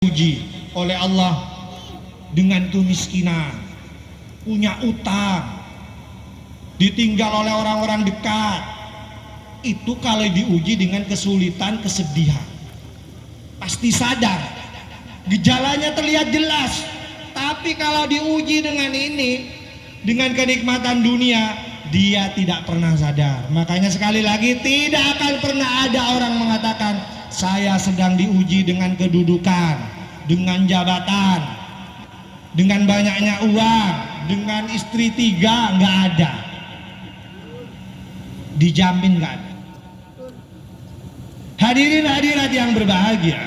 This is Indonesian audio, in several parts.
diuji oleh Allah dengan kemiskinan, punya utang, ditinggal oleh orang-orang dekat. Itu kalau diuji dengan kesulitan, kesedihan, pasti sadar, gejalanya terlihat jelas. Tapi kalau diuji dengan ini, dengan kenikmatan dunia, dia tidak pernah sadar. Makanya sekali lagi, tidak akan pernah ada orang mengatakan saya sedang diuji dengan kedudukan, dengan jabatan, dengan banyaknya uang, dengan istri 3, nggak ada. Dijamin nggak ada. Hadirin hadirat yang berbahagia,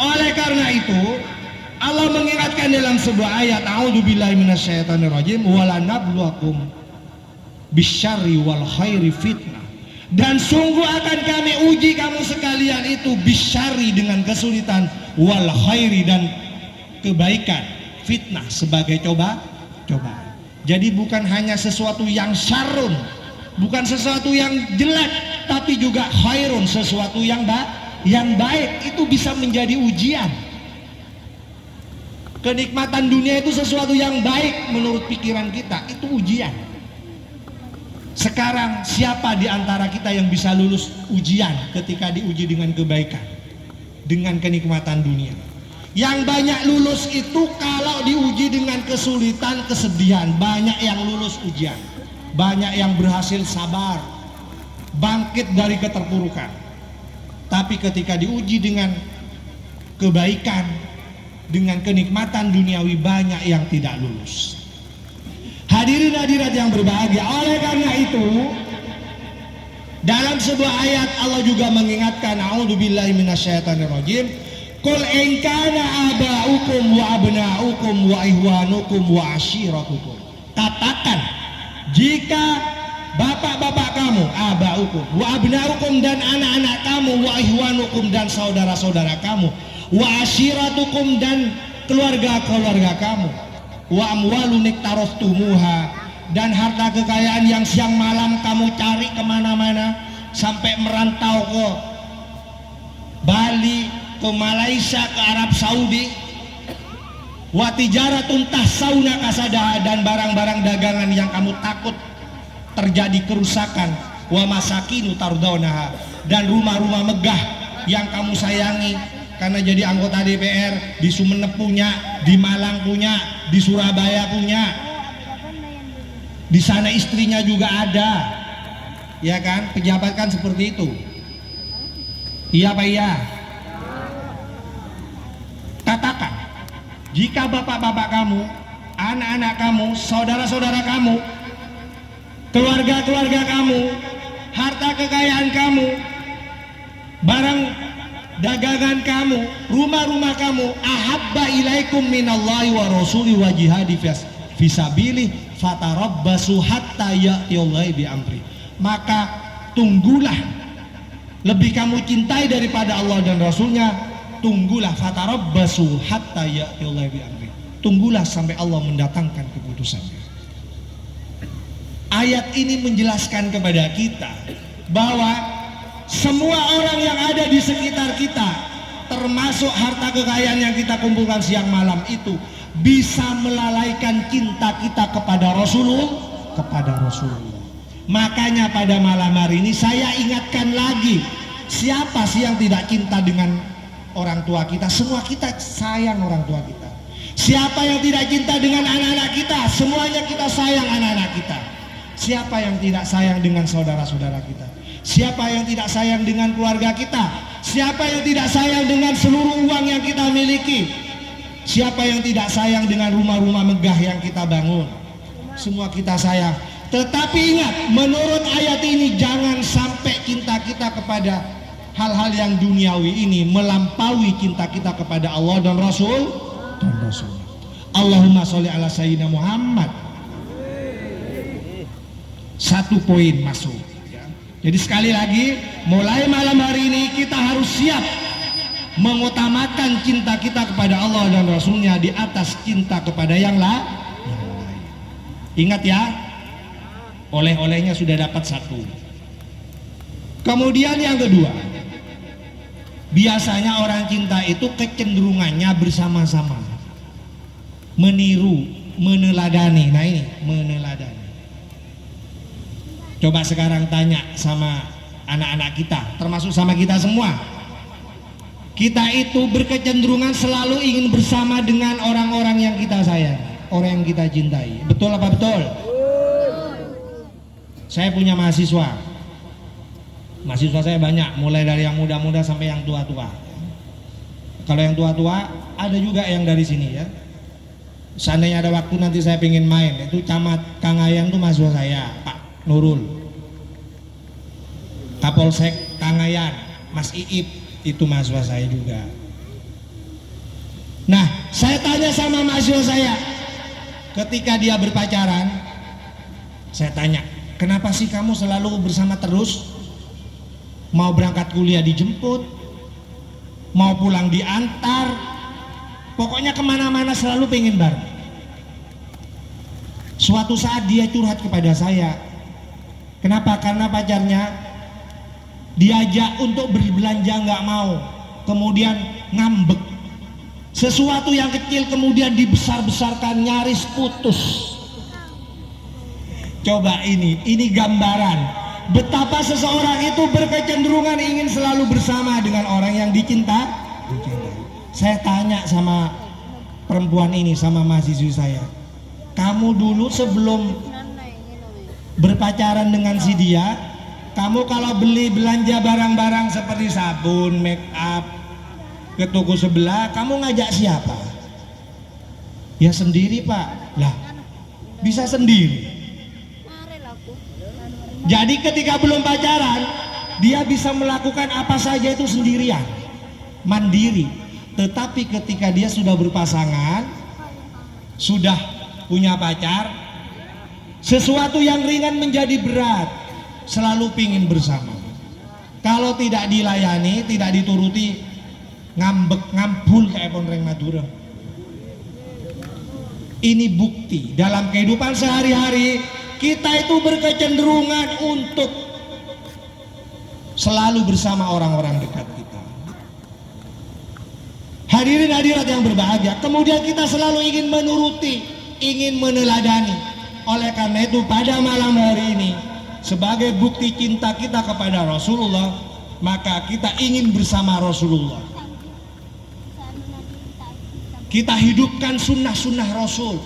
oleh karena itu Allah mengingatkan dalam sebuah ayat, a'udzubillahi minasyaitonirrajim, walanabluwakum bisyarri wal khairi fitnah. Dan sungguh akan kami uji kamu sekalian itu bisyari dengan kesulitan, wal khairi dan kebaikan, fitnah sebagai cobaan. Jadi bukan hanya sesuatu yang syarrun, bukan sesuatu yang jelek, tapi juga khairun, sesuatu yang baik. Itu bisa menjadi ujian. Kenikmatan dunia itu sesuatu yang baik menurut pikiran kita, itu ujian. Sekarang siapa di antara kita yang bisa lulus ujian ketika diuji dengan kebaikan, dengan kenikmatan dunia? Yang banyak lulus itu kalau diuji dengan kesulitan, kesedihan. Banyak yang lulus ujian, banyak yang berhasil sabar, bangkit dari keterpurukan. Tapi ketika diuji dengan kebaikan, dengan kenikmatan duniawi, banyak yang tidak lulus. Hadirin hadirat yang berbahagia, oleh karena itu dalam sebuah ayat Allah juga mengingatkan, a'udzubillahi minasyaitonirrajim, qul in kana aba'ukum wa abna'ukum wa ihwanukum wa ashiratukum. Katakan, jika bapak-bapak kamu, aba'ukum wa abna'ukum, dan anak-anak kamu, wa ihwanukum, dan saudara-saudara kamu, wa ashiratukum, dan keluarga-keluarga kamu, wa amwalun iktaraftumuha, dan harta kekayaan yang siang malam kamu cari kemana-mana, sampai merantau ke Bali, ke Malaysia, ke Arab Saudi, wa tijaratun tahsauna kasadaha, dan barang-barang dagangan yang kamu takut terjadi kerusakan, wa masakinu tardaunaha, dan rumah-rumah megah yang kamu sayangi karena jadi anggota DPR, di Sumeneb punya, di Malang punya, di Surabaya punya, di sana istrinya juga ada, ya kan? Pejabat kan seperti itu. Iya Pak, iya. Katakan, jika bapak-bapak kamu, anak-anak kamu, saudara-saudara kamu, keluarga-keluarga kamu, harta kekayaan kamu, barang dagangan kamu, rumah-rumah kamu, ahabba ilaikum minallahi wa rasuli wa jihadi fisabilih fatarabbasu hatta ya'tiyallahi bi amri. Maka tunggulah, lebih kamu cintai daripada Allah dan Rasulnya, tunggulah, fatarabbasu hatta ya'tiyallahi bi amri, tunggulah sampai Allah mendatangkan keputusannya. Ayat ini menjelaskan kepada kita bahwa semua orang yang ada di sekitar kita, termasuk harta kekayaan yang kita kumpulkan siang malam itu, bisa melalaikan cinta kita kepada Rasulullah. Makanya pada malam hari ini saya ingatkan lagi, siapa sih yang tidak cinta dengan orang tua kita? Semua kita sayang orang tua kita. Siapa yang tidak cinta dengan anak-anak kita? Semuanya kita sayang anak-anak kita. Siapa yang tidak sayang dengan saudara-saudara kita? Siapa yang tidak sayang dengan keluarga kita? Siapa yang tidak sayang dengan seluruh uang yang kita miliki? Siapa yang tidak sayang dengan rumah-rumah megah yang kita bangun? Semua kita sayang. Tetapi ingat, menurut ayat ini jangan sampai cinta kita kepada hal-hal yang duniawi ini melampaui cinta kita kepada Allah dan Rasul. Allahumma sholli ala sayyidina Muhammad. Satu poin masuk. Jadi sekali lagi, mulai malam hari ini kita harus siap mengutamakan cinta kita kepada Allah dan Rasulnya di atas cinta kepada yang lain. Ingat ya, oleh-olehnya sudah dapat satu. Kemudian yang kedua, Biasanya orang cinta itu kecenderungannya bersama-sama, meniru, meneladani. Nah ini meneladani. Coba sekarang tanya sama anak-anak kita, termasuk sama kita semua. Kita itu berkecenderungan selalu ingin bersama dengan orang-orang yang kita sayang, orang yang kita cintai. Betul apa betul? Saya punya mahasiswa saya banyak, mulai dari yang muda-muda sampai yang tua-tua. Kalau yang tua-tua ada juga yang dari sini ya. Seandainya ada waktu nanti saya pengen main, itu Camat Kangayang itu mahasiswa saya, Pak Nurul. Kapolsek Kangayan, Mas Iip, itu mahasiswa saya juga. Nah, saya tanya sama mahasiswa saya, ketika dia berpacaran, saya tanya, kenapa sih kamu selalu bersama terus? Mau berangkat kuliah dijemput, mau pulang diantar, pokoknya kemana-mana selalu pengen bareng. Suatu saat dia curhat kepada saya. Kenapa? Karena pacarnya diajak untuk berbelanja nggak mau, kemudian ngambek. Sesuatu yang kecil kemudian dibesar-besarkan, nyaris putus. Coba ini gambaran betapa seseorang itu berkecenderungan ingin selalu bersama dengan orang yang dicintai. Saya tanya sama perempuan ini, sama mahasiswi saya, kamu dulu sebelum berpacaran dengan si dia, kamu kalau beli belanja barang-barang seperti sabun, make up ke toko sebelah, kamu ngajak siapa? Ya sendiri Pak. Lah, bisa sendiri. Jadi ketika belum pacaran, dia bisa melakukan apa saja itu sendirian, mandiri. Tetapi ketika dia sudah berpasangan, sudah punya pacar, sesuatu yang ringan menjadi berat, selalu pingin bersama. Kalau tidak dilayani, tidak dituruti, ngambek, ngampul kayak ponreng Madura. Ini bukti dalam kehidupan sehari-hari kita itu berkecenderungan untuk selalu bersama orang-orang dekat kita. Hadirin hadirat yang berbahagia, kemudian kita selalu ingin menuruti, ingin meneladani. Oleh karena itu pada malam hari ini, sebagai bukti cinta kita kepada Rasulullah, maka kita ingin bersama Rasulullah. Kita hidupkan sunnah-sunnah Rasul.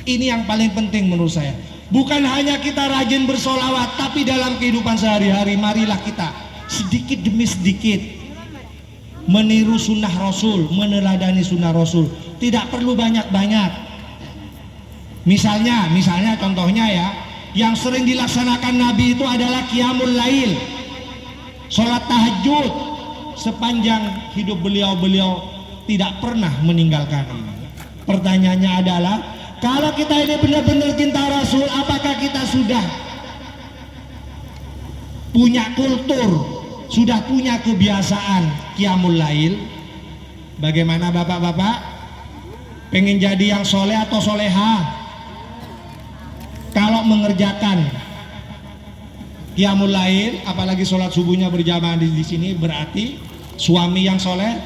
Ini yang paling penting menurut saya. Bukan hanya kita rajin bersolawat, tapi dalam kehidupan sehari-hari marilah kita sedikit demi sedikit meniru sunnah Rasul, meneladani sunnah Rasul. Tidak perlu banyak-banyak. Misalnya contohnya ya, yang sering dilaksanakan Nabi itu adalah qiyamul lail, sholat tahajud. Sepanjang hidup beliau tidak pernah meninggalkan ini. Pertanyaannya adalah, kalau kita ini benar-benar cinta Rasul, apakah kita sudah punya kultur, sudah punya kebiasaan qiyamul lail? Bagaimana bapak-bapak? Pengen jadi yang soleh atau soleha? Kalau mengerjakan qiyamul lail, apalagi sholat subuhnya berjamaah di sini, berarti suami yang soleha.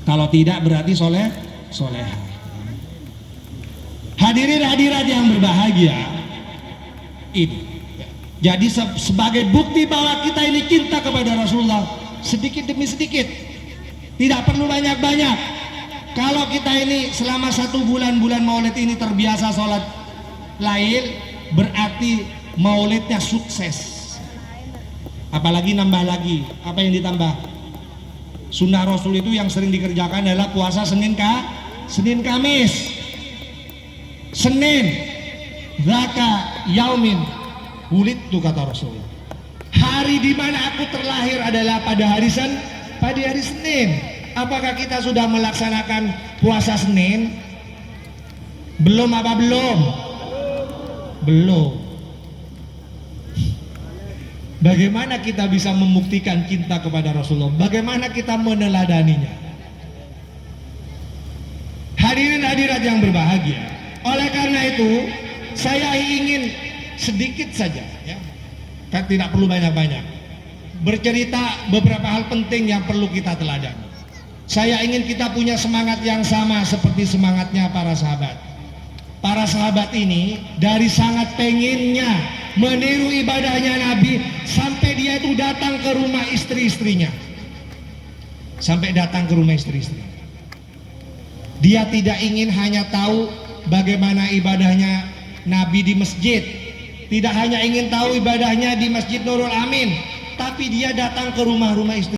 Kalau tidak berarti soleha. Hadirin hadirat yang berbahagia, ini jadi sebagai bukti bahwa kita ini cinta kepada Rasulullah, sedikit demi sedikit, tidak perlu banyak-banyak. Kalau kita ini selama 1 bulan maulid ini terbiasa sholat lail, berarti maulidnya sukses. Apalagi nambah lagi, apa yang ditambah? Sunnah Rasul itu yang sering dikerjakan adalah puasa Senin Kamis. Senin, zaka yaumin wulidtu, kata Rasulullah. Hari di mana aku terlahir adalah pada hari Senin. Apakah kita sudah melaksanakan puasa Senin? Belum apa belum? Belum. Bagaimana kita bisa membuktikan cinta kepada Rasulullah? Bagaimana kita meneladaninya? Hadirin hadirat yang berbahagia, oleh karena itu saya ingin sedikit saja ya, kan tidak perlu banyak-banyak, bercerita beberapa hal penting yang perlu kita teladani. Saya ingin kita punya semangat yang sama seperti semangatnya para sahabat. Para sahabat ini dari sangat pengennya meniru ibadahnya Nabi sampai dia itu datang ke rumah istri-istrinya. Sampai datang ke rumah istri-istrinya. Dia tidak ingin hanya tahu bagaimana ibadahnya Nabi di masjid. Tidak hanya ingin tahu ibadahnya di Masjid Nurul Amin, tapi dia datang ke rumah-rumah istri.